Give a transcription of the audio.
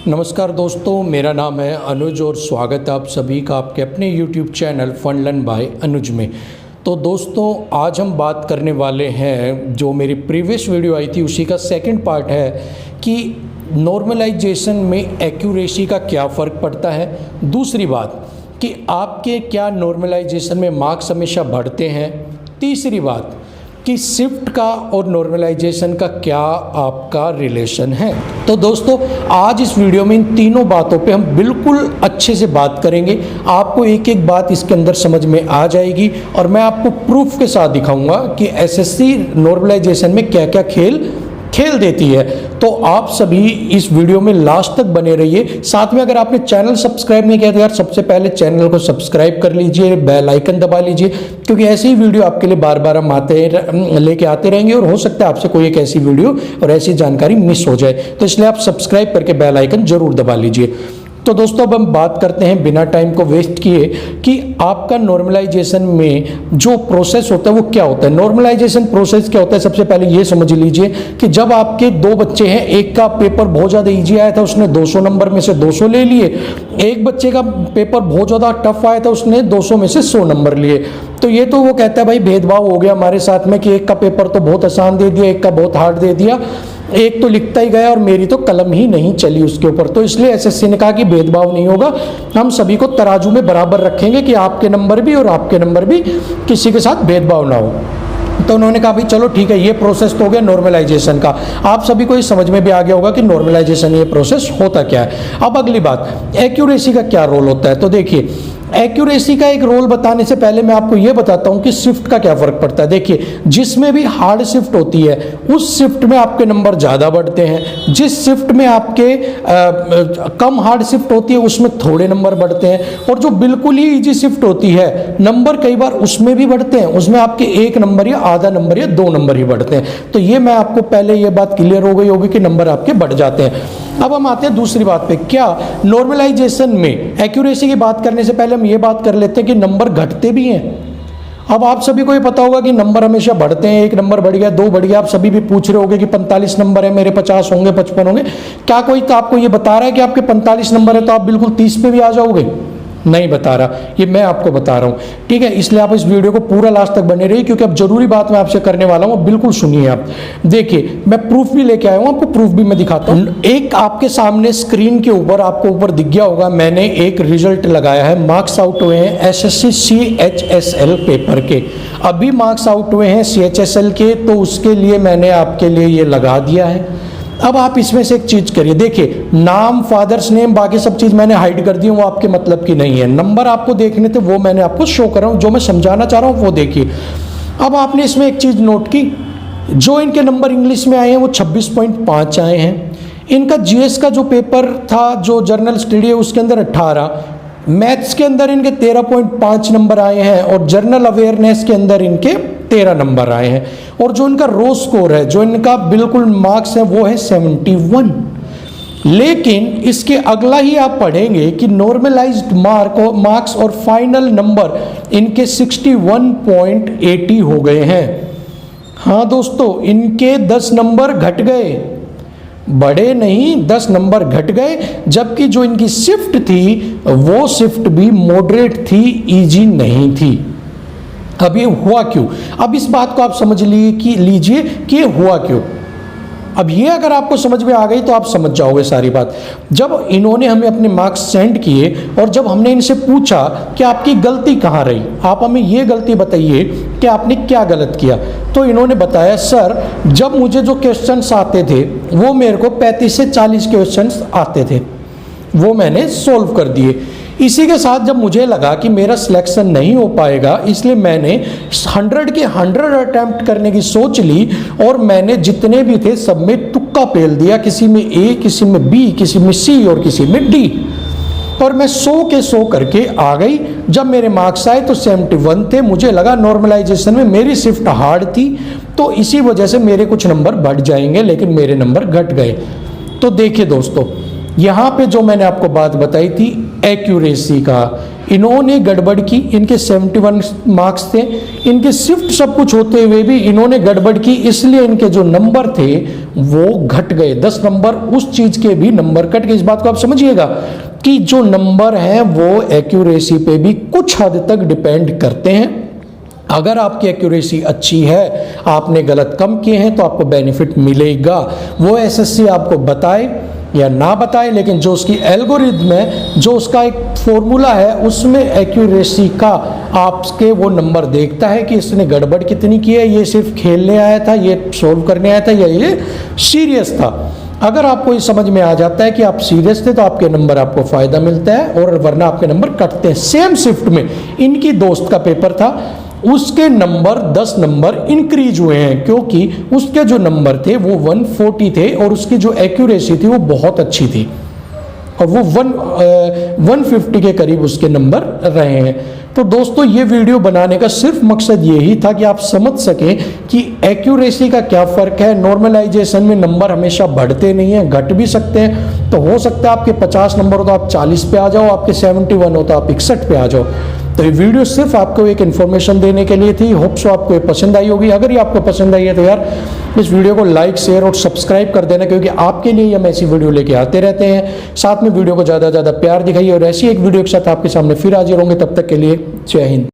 नमस्कार दोस्तों, मेरा नाम है अनुज और स्वागत है आप सभी का आपके अपने YouTube channel fun learn by Anuj में। तो दोस्तों, आज हम बात करने वाले हैं, जो मेरी प्रीवियस वीडियो आई थी उसी का सेकंड पार्ट है कि नॉर्मलाइजेशन में एक्यूरेसी का क्या फ़र्क पड़ता है। दूसरी बात कि आपके क्या नॉर्मलाइजेशन में मार्क्स हमेशा बढ़ते हैं। तीसरी बात कि शिफ्ट का और नॉर्मलाइजेशन का क्या आपका रिलेशन है। तो दोस्तों, आज इस वीडियो में इन तीनों बातों पे हम बिल्कुल अच्छे से बात करेंगे। आपको एक एक बात इसके अंदर समझ में आ जाएगी और मैं आपको प्रूफ के साथ दिखाऊंगा कि एसएससी नॉर्मलाइजेशन में क्या क्या खेल देती है। तो आप सभी इस वीडियो में लास्ट तक बने रहिए। साथ में अगर आपने चैनल सब्सक्राइब नहीं किया तो यार सबसे पहले चैनल को सब्सक्राइब कर लीजिए, बेल आइकन दबा लीजिए, क्योंकि ऐसी ही वीडियो आपके लिए बार बार हम लेके आते रहेंगे और हो सकता है आपसे कोई एक ऐसी वीडियो और ऐसी जानकारी मिस हो जाए। तो इसलिए आप सब्सक्राइब करके बेल आइकन जरूर दबा लीजिए। तो दोस्तों, अब हम बात करते हैं बिना टाइम को वेस्ट किए कि आपका नॉर्मलाइजेशन में जो प्रोसेस होता है वो क्या होता है। नॉर्मलाइजेशन प्रोसेस क्या होता है, सबसे पहले ये समझ लीजिए कि जब आपके दो बच्चे हैं, एक का पेपर बहुत ज़्यादा इजी आया था, उसने 200 नंबर में से 200 ले लिए। एक बच्चे का पेपर बहुत ज़्यादा टफ आया था, उसने 200 में से 100 नंबर लिए। तो ये तो वो कहता है भाई भेदभाव हो गया हमारे साथ में कि एक का पेपर तो बहुत आसान दे दिया, एक का बहुत हार्ड दे दिया, एक तो लिखता ही गया और मेरी तो कलम ही नहीं चली उसके ऊपर। तो इसलिए एसएससी ने कहा कि भेदभाव नहीं होगा, हम सभी को तराजू में बराबर रखेंगे कि आपके नंबर भी और आपके नंबर भी, किसी के साथ भेदभाव ना हो। तो उन्होंने कहा भाई चलो ठीक है, ये प्रोसेस तो हो गया नॉर्मलाइजेशन का। आप सभी को ये समझ में भी आ गया होगा कि नॉर्मलाइजेशन ये प्रोसेस होता क्या है। अब अगली बात, एक्यूरेसी का क्या रोल होता है। तो देखिए, एक्यूरेसी का एक रोल बताने से पहले मैं आपको यह बताता हूं कि शिफ्ट का क्या फर्क पड़ता है। देखिए, जिसमें भी हार्ड शिफ्ट होती है उस शिफ्ट में आपके नंबर ज़्यादा बढ़ते हैं, जिस शिफ्ट में आपके कम हार्ड शिफ्ट होती है उसमें थोड़े नंबर बढ़ते हैं, और जो बिल्कुल ही इजी शिफ्ट होती है नंबर कई बार उसमें भी बढ़ते हैं, उसमें आपके 1 नंबर या आधा नंबर या 2 नंबर ही बढ़ते हैं। तो ये मैं आपको पहले ये बात क्लियर हो गई होगी कि नंबर आपके बढ़ जाते हैं। अब हम आते हैं दूसरी बात पे, क्या नॉर्मलाइजेशन में एक्यूरेसी की बात करने से पहले हम ये बात कर लेते हैं कि नंबर घटते भी हैं। अब आप सभी को ये पता होगा कि नंबर हमेशा बढ़ते हैं, 1 नंबर बढ़ गया, 2 बढ़ गया। आप सभी भी पूछ रहे होंगे कि 45 नंबर है मेरे, 50 होंगे, 55 होंगे। क्या कोई तो आपको ये बता रहा है कि आपके 45 नंबर है तो आप बिल्कुल 30 पे भी आ जाओगे? नहीं बता रहा, ये मैं आपको बता रहा हूँ, ठीक है। इसलिए आप इस वीडियो को पूरा लास्ट तक बने रहिए, क्योंकि अब जरूरी बात मैं आपसे करने वाला हूँ, बिल्कुल सुनिए आप। देखिए, मैं प्रूफ भी लेके आया हूँ, आपको प्रूफ भी मैं दिखाता हूँ। एक आपके सामने स्क्रीन के ऊपर आपको ऊपर दिख गया होगा, मैंने एक रिजल्ट लगाया है। मार्क्स आउट हुए हैं एसएससी CHSL पेपर के, अभी मार्क्स आउट हुए हैं CHSL के, तो उसके लिए मैंने आपके लिए ये लगा दिया है। अब आप इसमें से एक चीज करिए, देखिए नाम, फादर्स नेम, बाकी सब चीज मैंने हाइड कर दी, वो आपके मतलब की नहीं है। नंबर आपको देखने थे वो मैंने आपको शो कर रहा हूं, जो मैं समझाना चाह रहा हूं वो देखिए। अब आपने इसमें एक चीज नोट की, जो इनके नंबर इंग्लिश में आए हैं वो 26.5 आए हैं। इनका जीएस का जो पेपर था, जो जर्नल स्टडी है, उसके अंदर 18, मैथ्स के अंदर इनके 13.5 नंबर आए हैं, और जर्नल अवेयरनेस के अंदर इनके 13 नंबर आए हैं। और जो इनका रो स्कोर है, जो इनका बिल्कुल मार्क्स है, वो है 71। लेकिन इसके अगला ही आप पढ़ेंगे कि नॉर्मलाइज्ड मार्क्स और फाइनल नंबर इनके 61.80 हो गए हैं। हाँ दोस्तों, इनके 10 नंबर घट गए, बड़े नहीं, 10 नंबर घट गए। जबकि जो इनकी शिफ्ट थी वो शिफ्ट भी मॉडरेट थी, इजी नहीं थी। अब ये हुआ क्यों? अब इस बात को आप समझ लीजिए कि ये हुआ क्यों। अब ये अगर आपको समझ में आ गई तो आप समझ जाओगे सारी बात। जब इन्होंने हमें अपने मार्क्स सेंड किए और जब हमने इनसे पूछा कि आपकी गलती कहाँ रही, आप हमें ये गलती बताइए कि आपने क्या गलत किया, तो इन्होंने बताया सर, जब मुझे जो क्वेश्चंस आते थे वो मेरे को 35 से 40 क्वेश्चंस आते थे, वो मैंने सोल्व कर दिए। इसी के साथ जब मुझे लगा कि मेरा सिलेक्शन नहीं हो पाएगा, इसलिए मैंने 100 के 100 अटैम्प्ट करने की सोच ली और मैंने जितने भी थे सब में तुक्का पेल दिया, किसी में ए, किसी में बी, किसी में सी और किसी में डी, और मैं 100 के 100 करके आ गई। जब मेरे मार्क्स आए तो 71 थे। मुझे लगा नॉर्मलाइजेशन में मेरी शिफ्ट हार्ड थी, तो इसी वजह से मेरे कुछ नंबर बढ़ जाएंगे, लेकिन मेरे नंबर घट गए। तो देखिए दोस्तों, यहाँ पे जो मैंने आपको बात बताई थी एक्यूरेसी का, इन्होंने गड़बड़ की, इनके 71 मार्क्स थे, इनके शिफ्ट सब कुछ होते हुए भी इन्होंने गड़बड़ की, इसलिए इनके जो नंबर थे वो घट गए। 10 नंबर उस चीज के भी नंबर कट गए। इस बात को आप समझिएगा कि जो नंबर हैं वो एक्यूरेसी पे भी कुछ हद तक डिपेंड करते हैं। अगर आपकी एक्यूरेसी अच्छी है, आपने गलत कम किए हैं, तो आपको बेनिफिट मिलेगा। वो एसएससी आपको बताए या ना बताए, लेकिन जो उसकी एल्गोरिथम है, जो उसका एक फॉर्मूला है, उसमें एक्यूरेसी का आपके वो नंबर देखता है कि इसने गड़बड़ कितनी की है, ये सिर्फ खेलने आया था, ये सोल्व करने आया था, या ये सीरियस था। अगर आपको ये समझ में आ जाता है कि आप सीरियस थे तो आपके नंबर आपको फ़ायदा मिलता है, और वरना आपके नंबर कटते हैं। सेम शिफ्ट में इनकी दोस्त का पेपर था, उसके नंबर 10 नंबर इंक्रीज हुए हैं, क्योंकि उसके जो नंबर थे वो 140 थे और उसकी जो एक्यूरेसी थी वो बहुत अच्छी थी, और वो 150 के करीब उसके नंबर रहे हैं। तो दोस्तों ये वीडियो बनाने का सिर्फ मकसद यही था कि आप समझ सकें कि एक्यूरेसी का क्या फ़र्क है। नॉर्मलाइजेशन में नंबर हमेशा बढ़ते नहीं हैं, घट भी सकते हैं। तो हो सकता है आपके 50 नंबर हो तो आप 40 पे आ जाओ, आपके 71 हो तो आप 61 पे आ जाओ। तो ये वीडियो सिर्फ आपको एक इन्फॉर्मेशन देने के लिए थी। होप सो आपको ये पसंद आई होगी। अगर ये आपको पसंद आई है तो यार इस वीडियो को लाइक, शेयर और सब्सक्राइब कर देना, क्योंकि आपके लिए हम ऐसी वीडियो लेके आते रहते हैं। साथ में वीडियो को ज़्यादा से ज़्यादा प्यार दिखाइए, और ऐसी एक वीडियो के साथ आपके सामने फिर हाजिर होंगे। तब तक के लिए जय हिंद।